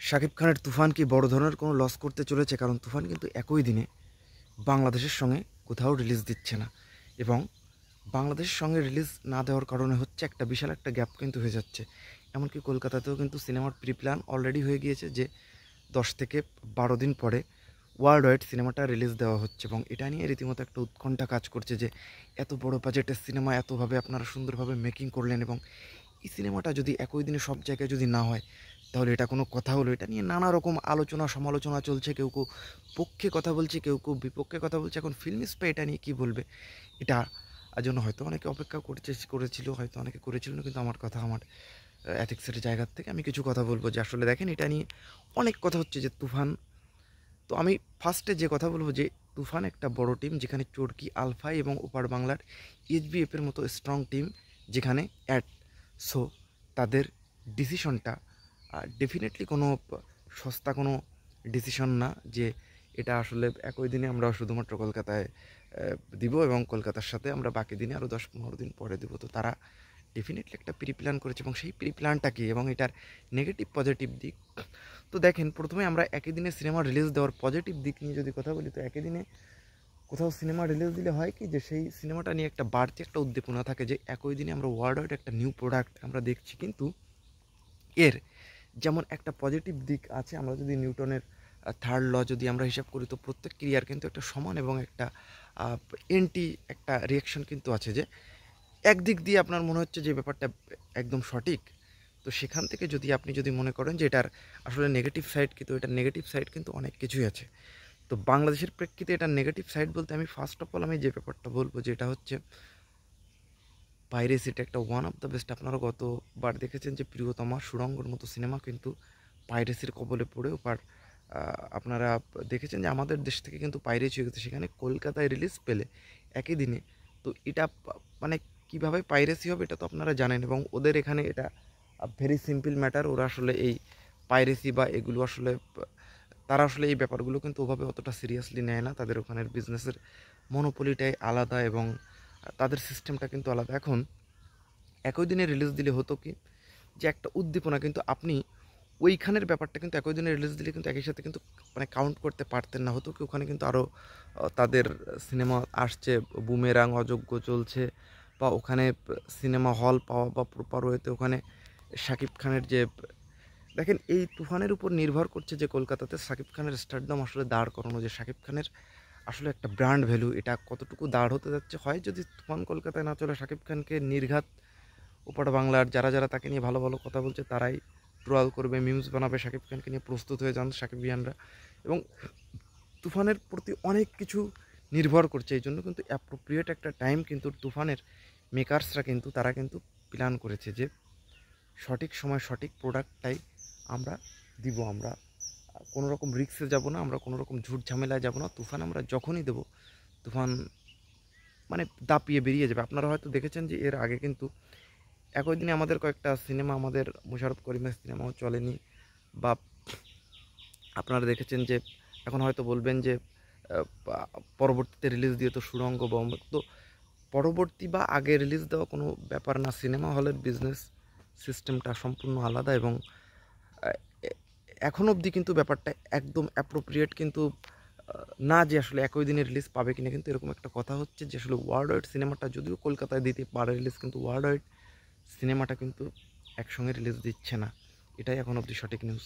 শাকিব খানের তুফান কি বড় ধরনের কোনো লস করতে চলেছে? কারণ তুফান কিন্তু একই দিনে বাংলাদেশের সঙ্গে কোথাও রিলিজ দিচ্ছে না, এবং বাংলাদেশের সঙ্গে রিলিজ না দেওয়ার কারণে হচ্ছে একটা বিশাল একটা গ্যাপ কিন্তু হয়ে যাচ্ছে। এমনকি কলকাতাতেও কিন্তু সিনেমার প্রি প্ল্যান অলরেডি হয়ে গিয়েছে যে 10 থেকে 12 দিন পরে ওয়ার্ল্ড ওয়াইড সিনেমাটা রিলিজ দেওয়া হচ্ছে, এবং এটা নিয়ে রীতিমতো একটা উৎকণ্ঠা কাজ করছে যে এত বড় বাজেটের সিনেমা এতভাবে আপনারা সুন্দরভাবে মেকিং করলেন, এবং এই সিনেমাটা যদি একই দিনে সব জায়গায় যদি না হয় তাহলে এটা কোনো কথা হলো? এটা নিয়ে নানা রকম আলোচনা সমালোচনা চলছে, কেউ কেউ পক্ষে কথা বলছে, কেউ কেউ বিপক্ষে কথা বলছে। এখন ফিল্ম স্পাই এটা নিয়ে কী বলবে? এটা জন্য হয়তো অনেকে অপেক্ষা করেছিল, হয়তো অনেকে করেছিল না, কিন্তু আমার কথা, আমার অ্যাথিক্সের জায়গার থেকে আমি কিছু কথা বলবো যে আসলে দেখেন, এটা নিয়ে অনেক কথা হচ্ছে যে তুফান, তো আমি ফার্স্টে যে কথা বলবো যে তুফান একটা বড় টিম, যেখানে চরকি, আলফাই এবং ওপার বাংলার এইচবিএফের মতো স্ট্রং টিম যেখানে অ্যাড, সো তাদের ডিসিশনটা ডেফিনেটলি কোনো সস্তা কোনো ডিসিশন না যে এটা আসলে একই দিনে আমরা শুধুমাত্র কলকাতায় দিব এবং কলকাতার সাথে আমরা বাকি দিনে আরও 10-15 দিন পরে দেবো। তো তারা ডেফিনেটলি একটা প্রি প্ল্যান করেছে, এবং সেই প্রি প্ল্যানটা কী এবং এটার নেগেটিভ পজিটিভ দিক। তো দেখেন, প্রথমে আমরা একই দিনে সিনেমা রিলিজ দেওয়ার পজিটিভ দিক নিয়ে যদি কথা বলি, তো একই দিনে কোথাও সিনেমা রিলিজ দিলে হয় কি যে সেই সিনেমাটা নিয়ে একটা বাড়তি একটা উদ্দীপনা থাকে যে একই দিনে আমরা ওয়ার্ল্ড ওয়াইড একটা নিউ প্রোডাক্ট আমরা দেখছি। কিন্তু এর যেমন একটা পজিটিভ দিক আছে, আমরা যদি নিউটনের থার্ড ল যদি আমরা হিসাব করি, তো প্রত্যেক ক্রিয়ার কিন্তু একটা সমান এবং একটা এন্টি একটা রিয়াকশন কিন্তু আছে, যে একদিক দিয়ে আপনার মনে হচ্ছে যে ব্যাপারটা একদম সঠিক, তো সেখান থেকে যদি আপনি যদি মনে করেন যে এটার আসলে নেগেটিভ সাইড, কিন্তু এটার নেগেটিভ সাইড কিন্তু অনেক কিছুই আছে। তো বাংলাদেশের প্রেক্ষিতে এটার নেগেটিভ সাইড বলতে আমি ফার্স্ট অফ অল আমি যে ব্যাপারটা বলবো যে এটা হচ্ছে পাইরেসিটা একটা ওয়ান অফ দ্য বেস্ট। আপনারা গতবার দেখেছেন যে প্রিয়তমা, সুড়ঙ্গর মতো সিনেমা কিন্তু পাইরেসির কবলে পড়ে ওপার আপনারা দেখেছেন যে আমাদের দেশ থেকে কিন্তু পাইরেসি হয়ে গেছে, সেখানে কলকাতায় রিলিজ পেলে একই দিনে। তো এটা মানে কীভাবে পাইরেসি হবে এটা তো আপনারা জানেন, এবং ওদের এখানে এটা ভেরি সিম্পল ম্যাটার। ওরা আসলে এই পাইরেসি বা এগুলো আসলে তারা আসলে এই ব্যাপারগুলো কিন্তু ওভাবে অতটা সিরিয়াসলি নেয় না। তাদের ওখানের বিজনেসের মনোপলিটাই আলাদা, এবং তাদের সিস্টেমটা কিন্তু আলাদা। এখন একই দিনে রিলিজ দিলে হতো কি যে একটা উদ্দীপনা, কিন্তু আপনি ওইখানের ব্যাপারটা কিন্তু একই দিনে রিলিজ দিলে কিন্তু একই সাথে কিন্তু মানে কাউন্ট করতে পারতেন না। হতো কি ওখানে কিন্তু আরও তাদের সিনেমা আসছে, বুমেরাং, অযোগ্য চলছে, বা ওখানে সিনেমা হল পাওয়া বা প্রপার ওয়েতে ওখানে শাকিব খানের যে দেখেন এই তুফানের উপর নির্ভর করছে যে কলকাতাতে শাকিব খানের স্টারডম আসলে দাঁড় করানো, যে শাকিব খানের আসলে একটা ব্র্যান্ড ভ্যালু এটা কতটুকু দাঁড় হতে যাচ্ছে। হয় যদি তুফান কলকাতায় না চলে, শাকিব খানকে নির্ঘাত ওপার বাংলার যারা যারা তাকে নিয়ে ভালো ভালো কথা বলছে তারাই ট্রোল করবে, মিমস বানাবে, শাকিব খানকে নিয়ে প্রস্তুত হয়ে যান সাকিবিয়ানরা, এবং তুফানের প্রতি অনেক কিছু নির্ভর করছে। এই জন্য কিন্তু অ্যাপ্রোপ্রিয়েট একটা টাইম কিন্তু তুফানের মেকার্সরা কিন্তু তারা কিন্তু প্ল্যান করেছে যে সঠিক সময় সঠিক প্রোডাক্টটাই আমরা দিব। আমরা কোনো রকম রিস্কে যাব না, আমরা কোনো রকম ঝুট ঝামেলায় যাব না। তুফান আমরা যখনই দেবো, তুফান মানে দাপিয়ে বেরিয়ে যাবে। আপনারা হয়তো দেখেছেন যে এর আগে কিন্তু একই দিনে আমাদের কয়েকটা সিনেমা, আমাদের মোশাররফ করিমের সিনেমাও চলেনি, বা আপনারা দেখেছেন যে এখন হয়তো বলবেন যে পরবর্তীতে রিলিজ দিয়ে তো সুড়ঙ্গ বম্ব, তো পরবর্তী বা আগে রিলিজ দেওয়া কোনো ব্যাপার না। সিনেমা হলের বিজনেস সিস্টেমটা সম্পূর্ণ আলাদা, এবং এখন অবধি কিন্তু ব্যাপারটা একদম অ্যাপ্রোপ্রিয়েট কিন্তু না যে আসলে একই দিনে রিলিজ পাবে কিনা। কিন্তু এরকম একটা কথা হচ্ছে যে আসলে ওয়ার্ল্ড ওয়াইড সিনেমাটা যদিও কলকাতায় দিতে পারে রিলিজ, কিন্তু ওয়ার্ল্ড ওয়াইড সিনেমাটা কিন্তু একসঙ্গে রিলিজ দিচ্ছে না। এটাই এখন অবধি সঠিক নিউজ।